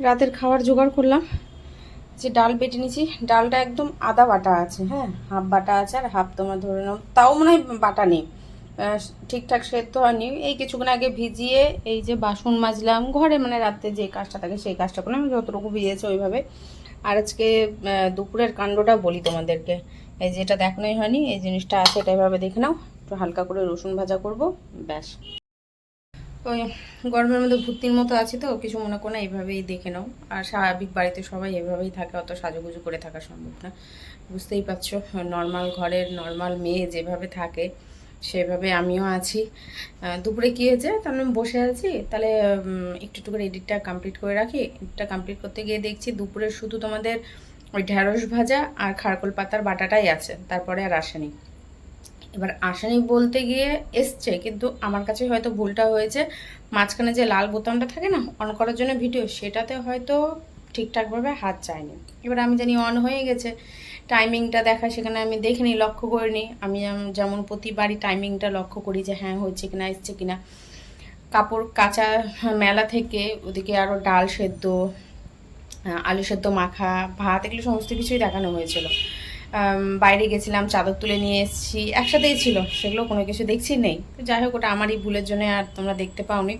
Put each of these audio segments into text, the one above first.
রাতের খাবার জোগাড় করলাম। যে ডাল বেটে নিয়েছি, ডালটা একদম আদা বাটা আছে, হ্যাঁ হাফ বাটা আছে আর হাফ তোমার ধরে নাও তাও মনে হয় বাটা নেই, ঠিকঠাক সেদ্ধ হয়নি। এই কিছুক্ষণ আগে ভিজিয়ে এই যে বাসন মাজলাম ঘরে, মানে রাতে যে কাজটা থাকে সেই কাজটা করলাম, আমি যতটুকু ভিজিয়েছি ওইভাবে। আর আজকে দুপুরের কাণ্ডটা বলি তোমাদেরকে। এই যেটা দেখানোই হয়নি, এই জিনিসটা আছে, এটা এভাবে দেখে নাও। একটু হালকা করে রসুন ভাজা করব, ব্যাস। ওই গরমের মধ্যে ভর্তির মতো আছে তো কিছু মনে করো না, এইভাবেই দেখে নাও। আর স্বাভাবিক বাড়িতে সবাই এভাবেই থাকে, অত সাজুগুজু করে থাকা সম্ভব না, বুঝতেই পারছো। নর্মাল ঘরের নর্মাল মেয়ে যেভাবে থাকে সেভাবে আমিও আছি। দুপুরে কী হয়েছে, তাহলে আমি বসে আছি, তাহলে একটু একটু করে এডিটটা কমপ্লিট করে রাখি। এডিটটা কমপ্লিট করতে গিয়ে দেখছি দুপুরে শুধু তোমাদের ওই ঢ্যাঁড়স ভাজা আর খারকোল পাতার বাটাটাই আছে, তারপরে আর আসেনি। এবার আসেনি বলতে গিয়ে এসছে, কিন্তু আমার কাছে হয়তো ভুলটা হয়েছে, মাঝখানে যে লাল বোতামটা থাকে না অন করার জন্য ভিডিও, সেটাতে হয়তো ঠিকঠাকভাবে হাত চায়নি। এবার আমি জানি অন হয়ে গেছে, টাইমিংটা দেখা সেখানে আমি দেখিনি, লক্ষ্য করিনি। আমি যেমন প্রতিবারই টাইমিংটা লক্ষ্য করি যে হ্যাঁ হচ্ছে কিনা, এসছে কিনা। কাপড় কাচা মেলা থেকে ওদিকে আরও ডাল সেদ্ধ, আলু সেদ্ধ মাখা, ভাত, এগুলো সমস্ত কিছুই দেখানো হয়েছিল। বাইরে গেছিলাম, চাদর তুলে নিয়ে এসেছি, একসাথেই ছিল, সেগুলো কোনো কিছু দেখছি নেই। তো যাই হোক, ওটা আমারই ভুলের জন্য আর তোমরা দেখতে পাওনি।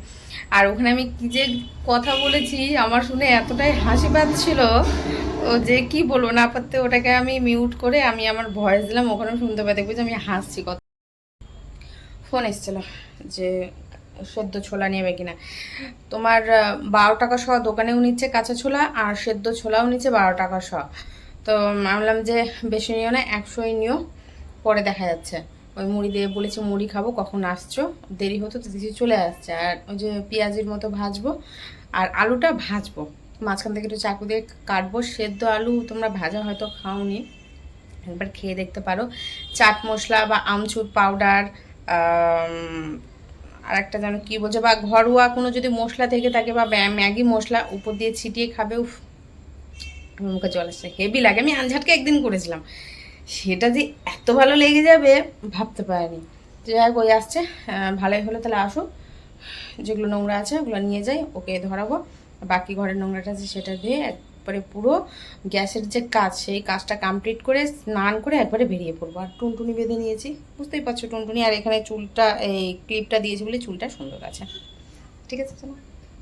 আর ওখানে আমি কী যে কথা বলেছি আমার শুনে এতটাই হাসি পাচ্ছিল, ও যে কি বলবো না পারতে, ওটাকে আমি মিউট করে আমি আমার ভয়েস দিলাম, ওখানেও শুনতে পাই, দেখবো যে আমি হাসছি কত। ফোন এসেছিল যে সেদ্ধ ছোলা নেবে কিনা। তোমার 12 টাকা শ দোকানেও নিচ্ছে কাঁচা ছোলা, আর সেদ্ধ ছোলাও নিচ্ছে 12 টাকা শ। তো আমি বললাম যে বেশি নিও না, 100ই নিও, পরে দেখা যাচ্ছে। ওই মুড়ি দিয়ে বলেছে মুড়ি খাবো, কখন আসছো, দেরি হতো তো দিদি চলে আসছে। আর ওই যে পেঁয়াজির মতো ভাজবো, আর আলুটা ভাজবো, মাঝখান থেকে একটু চাকু দিয়ে কাটবো। সেদ্ধ আলু তোমরা ভাজা হয়তো খাওনি, একবার খেয়ে দেখতে পারো। চাট মশলা বা আমচুর পাউডার, আর একটা যেন কী বলছে, বা ঘরোয়া কোনো যদি মশলা থেকে থাকে, বা ম্যাগি মশলা উপর দিয়ে ছিটিয়ে খাবে, উফ আমার মুখে জল আসছে, হেভি লাগে। আমি আনঝাটকে একদিন করেছিলাম, সেটা যে এত ভালো লেগে যাবে ভাবতে পারিনি। যাই হোক, ওই আসছে, ভালোই হলো, তাহলে আসো, যেগুলো নোংরা আছে ওগুলো নিয়ে যাই, ওকে ধরাবো। বাকি ঘরের নোংরাটা আছে সেটা ধুয়ে একবারে পুরো গ্যাসের যে কাজ সেই কাজটা কমপ্লিট করে স্নান করে একবারে বেরিয়ে পড়বো। আর টুনটুনি বেঁধে নিয়েছি, বুঝতেই পারছো টুনটুনি, আর এখানে চুলটা এই ক্লিপটা দিয়েছি বলে চুলটা সুন্দর আছে। ঠিক আছে, চলো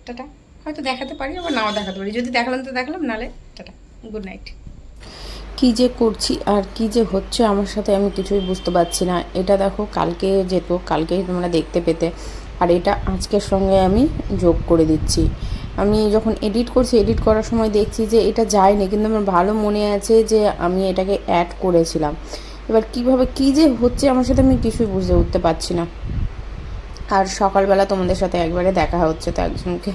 টাটা। হয়তো দেখাতে পারি, আবার নাও দেখাতে পারি, যদি দেখালাম তো দেখালাম, নাহলে টাটা, গুড নাইট। কী যে করছি আর কী যে হচ্ছে আমার সাথে আমি কিছুই বুঝতে পারছি না। এটা দেখো কালকে যেত, কালকেই তোমরা দেখতে পেতে, আর এটা আজকের সঙ্গে আমি যোগ করে দিচ্ছি। আমি যখন এডিট করছি, এডিট করার সময় দেখছি যে এটা যায়নি, কিন্তু আমার ভালো মনে আছে যে আমি এটাকে অ্যাড করেছিলাম। এবার কীভাবে কী যে হচ্ছে আমার সাথে আমি কিছুই বুঝতে উঠতে পারছি না। আর সকালবেলা তোমাদের সাথে একবারে দেখা হচ্ছে, তো একজনকে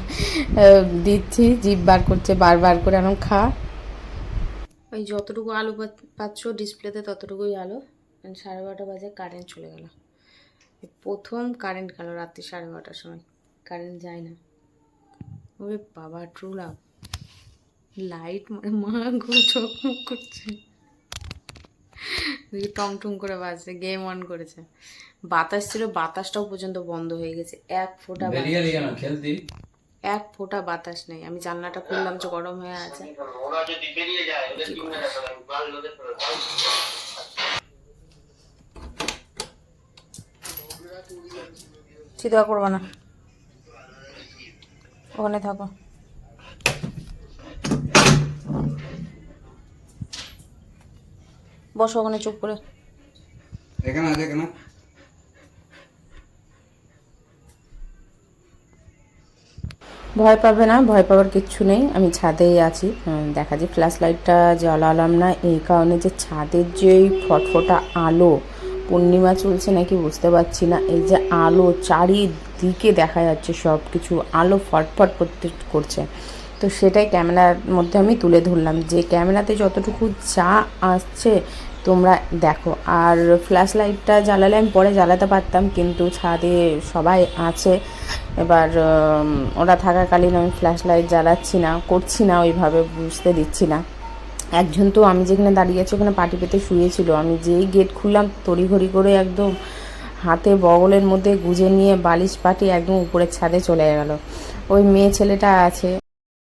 দিচ্ছি, জিভ বার করছে বারবার করে, এখন খা। ওই যতটুকু আলো পাচ্ছ ডিসপ্লেতে ততটুকুই আলো। 12:30 বাজে কারেন্ট চলে গেল, প্রথম কারেন্ট গেল রাত্রি 12:30টার সময়, কারেন্ট যায় না। ওরে বাবা, ট্রু লাভ, লাইট মানে মা গো চকমক করছে, টং টং করে বাজছে, গেম অন করেছে। বাতাস ছিল, বাতাসটাও পর্যন্ত বন্ধ হয়ে গেছে, এক ফোঁটা এক ফোঁটা বাতাস নেই। আমি জানলাটা খুললাম যে গরম হয়ে আছে। চিন্তা করবো না, ওখানে থাকো। বসো ওখানে চুপ করে। ভয় পাবে না, ভয় পাওয়ার কিচ্ছু নেই, আমি ছাদেই আছি। দেখা যায় ফ্ল্যাশ লাইটটা জ্বালালাম না এই কারণে যে ছাদের যেই ফটফটা আলো, পূর্ণিমা চলছে নাকি বুঝতে পারছি না, এই যে আলো চারিদিকে দেখা যাচ্ছে, সব কিছু আলো ফটফট করছে। তো সেটাই ক্যামেরার মধ্যে আমি তুলে ধরলাম, যে ক্যামেরাতে যতটুকু যা আসছে তোমরা দেখো। আর ফ্ল্যাশ লাইটটা জ্বালালে আমি পরে জ্বালাতে পারতাম, কিন্তু ছাদে সবাই আছে, এবার ওরা থাকাকালীন আমি ফ্ল্যাশ লাইট জ্বালাচ্ছি না, করছি না, ওইভাবে বুঝতে দিচ্ছি না। একজন তো আমি যেখানে দাঁড়িয়ে আছি ওখানে পাটি পেতে শুয়েছিল, আমি যেই গেট খুললাম তড়িঘড়ি করে একদম হাতে বগলের মধ্যে গুজে নিয়ে বালিশ পাটি একদম উপরের ছাদে চলে গেল। ওই মেয়ে ছেলেটা আছে।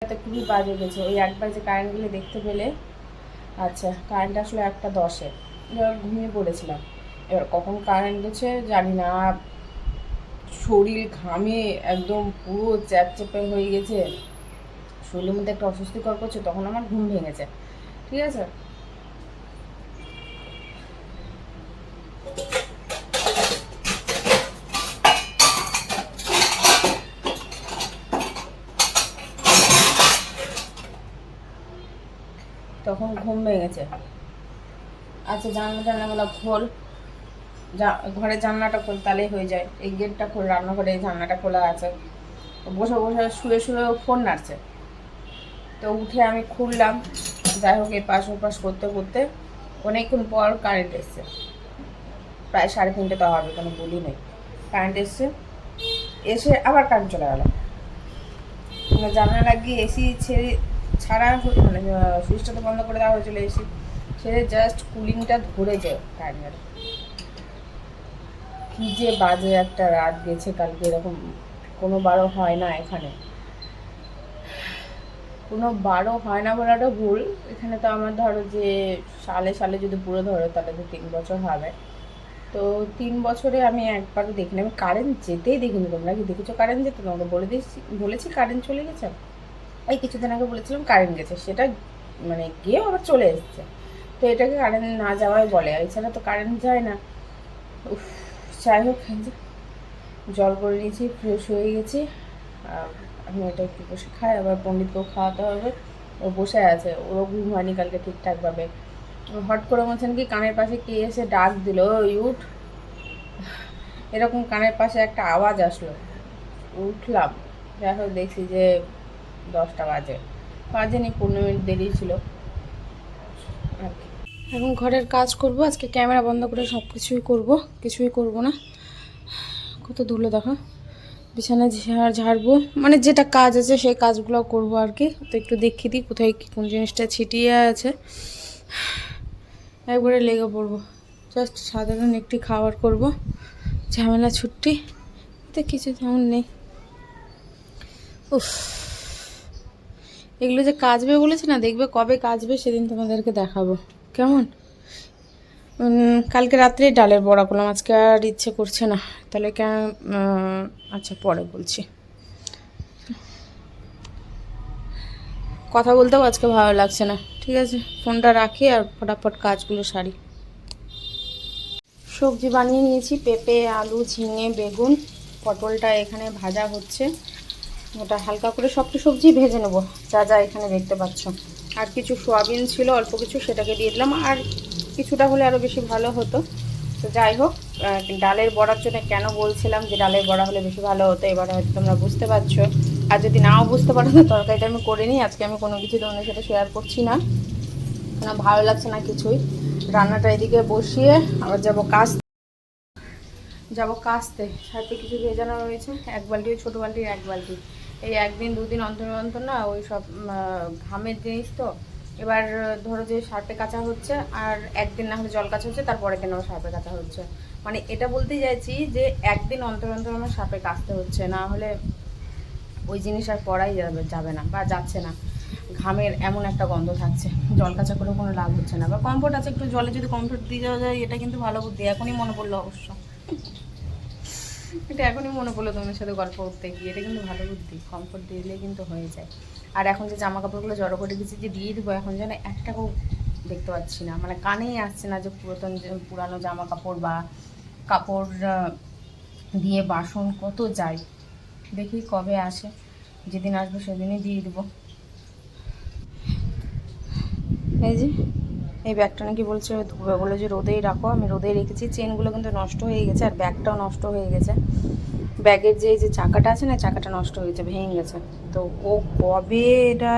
তো খুবই বাজে গেছে। ওই একবার যে কারেন্ট গেলে দেখতে পেলে। আচ্ছা, কারেন্ট আসলে 1:10-এ, এবার ঘুমিয়ে পড়েছিলাম। এবার কখন কারেন্ট গেছে জানি না, শরীর ঘামে একদম পুরো চ্যাপচ্যাপে হয়ে গেছে, শরীরের মধ্যে একটা অস্বস্তিকর করছে, তখন আমার ঘুম ভেঙেছে। ঠিক আছে, তখন ঘুম ভেঙেছে। আচ্ছা, জানলাগুলো খোল, ঘরের জানলাটা খোল, তাহলেই হয়ে যায়। এই গেটটা খোল, রান্নাঘরে এই জানলাটা খোলা আছে। বসে বসে শুয়ে শুয়ে ফোন নাড়ছে, তো উঠে আমি খুললাম। যাই হোক, এপাশ ওপাশ করতে করতে অনেকক্ষণ পর কারেন্ট এসছে। প্রায় 3:30 তো হবে, কোনো বলি নেই। কারেন্ট এসছে, এসে আবার কারেন্ট চলে গেল। জানলা লাগিয়ে এসি ছাড়া মানে সুইচটা তো বন্ধ করে দেওয়া হয়েছিল, এসি ছেড়ে জাস্ট কুলিংটা ধরে যায় কারেন্টের। কী যে বাজে একটা রাত গেছে কালকে, এরকম কোনো বারো হয় না এখানে, কোনো বারো হয় না বলাটা ভুল। এখানে তো আমার ধরো যে সালে সালে যদি পুরো ধরো তাহলে তো 3 বছর হবে। তো 3 বছরে আমি একবারও দেখিনি, আমি কারেন্ট যেতেই দেখিনি। তোমরা কি দেখেছো কারেন্ট যেতে? তোমাকে বলেছি কারেন্ট চলে গেছে। এই কিছুদিন আগে বলেছিলাম কারেন্ট গেছে, সেটা মানে গিয়েও আবার চলে এসছে। তো এটাকে কারেন্ট না যাওয়াই বলে, এছাড়া তো কারেন্ট যায় না। উফ, যাই হোক, জল করে নিয়েছি, ফ্রেশ হয়ে গেছি। আমি এটা একটু বসে খাই, আবার পণ্ডিতকেও খাওয়াতে হবে। ও বসে আছে, ওরও ঘুম হয়নি কালকে ঠিকঠাকভাবে। হট করে বলছেন কি, কানের পাশে কে এসে ডাক দিল, ওই উঠ, এরকম কানের পাশে একটা আওয়াজ আসলো। উঠলাম, যাই হোক দেখছি যে 10টা বাজেনি, 15 মিনিট দেরি ছিল আর কি। এখন ঘরের কাজ করব, আজকে ক্যামেরা বন্ধ করে সব কিছুই করবো, কিছুই করব না। কত ধুলো দেখো, বিছানা ঝাড়বো, মানে যেটা কাজ আছে সেই কাজগুলো করব আর কি। তো একটু দেখিয়ে দিই কোথায় কোন জিনিসটা ছিটিয়ে আছে, একবারে লেগে পড়বো। জাস্ট সাধারণ একটি খাবার করব, ঝামেলা ছুটি, তো কিছু তেমন নেই। উফ, এগুলো যে কাচবে বলেছে না, দেখবে কবে কাচবে সেদিন তোমাদেরকে দেখাবো কেমন। কালকে রাত্রে ডালের বড়া করলাম, আজকে আর ইচ্ছে করছে না। তাহলে আচ্ছা পরে বলছি। কথা বলতেও আজকে ভালো লাগছে না। ঠিক আছে, ফোনটা রাখি আর ফটাফট কাজগুলো সারি। সবজি বানিয়ে নিয়েছি, পেঁপে, আলু, ঝিঙে, বেগুন, পটলটা এখানে ভাজা হচ্ছে। ওটা হালকা করে সবটা সবজি ভেজে নেবো, যা যা এখানে দেখতে পাচ্ছ। আর কিছু সোয়াবিন ছিল অল্প কিছু, সেটাকে দিয়ে দিলাম। আর কিছুটা হলে আরও বেশি ভালো হতো। তো যাই হোক, ডালের বড়ার জন্য কেন বলছিলাম যে ডালের বড়া হলে বেশি ভালো হতো, এবার হয়তো তোমরা বুঝতে পারছো। আর যদি নাও বুঝতে পারো তো তরকারিটা আমি করে নিই। আজকে আমি কোনো কিছু তোমাদের সাথে শেয়ার করছি না, কেন ভালো লাগছে না কিছুই। রান্নাটা এদিকে বসিয়ে আবার যাবো কাচতে। সাথে কিছু ভেজানো রয়েছে, 1 বালতি, ওই ছোটো বালতির 1 বালতি। এই একদিন দুদিন অন্তর অন্তর না ওই সব ঘামের জিনিস তো। এবার ধরো যে সার্ফে কাচা হচ্ছে, আর একদিন না হলে জল কাচা হচ্ছে, তারপরের দিন আমার সার্ফে কাচা হচ্ছে। মানে এটা বলতে চাইছি যে একদিন অন্তর অন্তর আমার সার্ফে কাচতে হচ্ছে, না হলে ওই জিনিস আর পরাই যাবে না বা যাচ্ছে না। ঘামের এমন একটা গন্ধ থাকছে, জল কাচা করে কোনো লাভ হচ্ছে না। বা কমফোর্ট আছে, একটু জলে যদি কমফোর্ট দিয়ে যাওয়া যায়, এটা কিন্তু ভালো বুদ্ধি। এখনই মনে পড়লো অবশ্য, এটা এখনই মনে পড়লো তোমার সাথে গল্প করতে গিয়ে। এটা কিন্তু ভালো বুদ্ধি, কমফোর্ট দিলে কিন্তু হয়ে যায়। আর এখন যে জামা কাপড়গুলো জড়ো করে দিচ্ছি যে দিয়ে দেবো, এখন যেন একটাকেও দেখতে পাচ্ছি না, মানে কানেই আসছে না যে পুরানো জামা কাপড় বা কাপড় দিয়ে বাসন কত যায়। দেখি কবে আসে, যেদিন আসবে সেদিনই দিয়ে দেবো। এই যে এই ব্যাগটা নাকি বলছে ধুবে, বলে যে রোদেই রাখো। আমি রোদেই রেখেছি, চেনগুলো কিন্তু নষ্ট হয়ে গেছে আর ব্যাগটাও নষ্ট হয়ে গেছে। ব্যাগের যে চাকাটা আছে না, চাকাটা নষ্ট হয়ে গেছে, ভেঙে গেছে। তো ও কবে এটা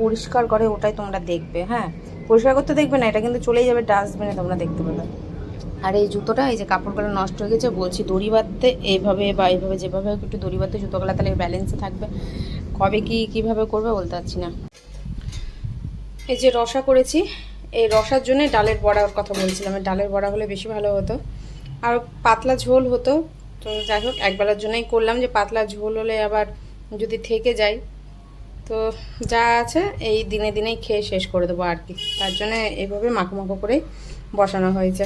পরিষ্কার করে ওটাই তোমরা দেখবে। হ্যাঁ, পরিষ্কার করতে দেখবে না, এটা কিন্তু চলেই যাবে ডাস্টবিনে, তোমরা দেখতে পাবে। আর এই জুতোটা, এই যে কাপড়গুলো নষ্ট হয়ে গেছে, বলছি দড়ি বাঁধতে, এইভাবে বা এইভাবে যেভাবে একটু দড়ি বাঁধতে জুতোগুলো, তাহলে ব্যালেন্সে থাকবে। কবে কীভাবে করবে বলতে পারছি না। এই যে রসা করেছি, এই রসার জন্য ডালের বড়ার কথা বলছিলাম। ডালের বড়া হলে বেশি ভালো হতো, আর পাতলা ঝোল হতো। তো যাই হোক, একবেলার জন্যই করলাম, যে পাতলা ঝোল হলে আবার যদি থেকে যায় তো যা আছে এই দিনে দিনেই খেয়ে শেষ করে দেবো আর কি, তার জন্য এইভাবে মাখো মাখো করেই বসানো হয়েছে।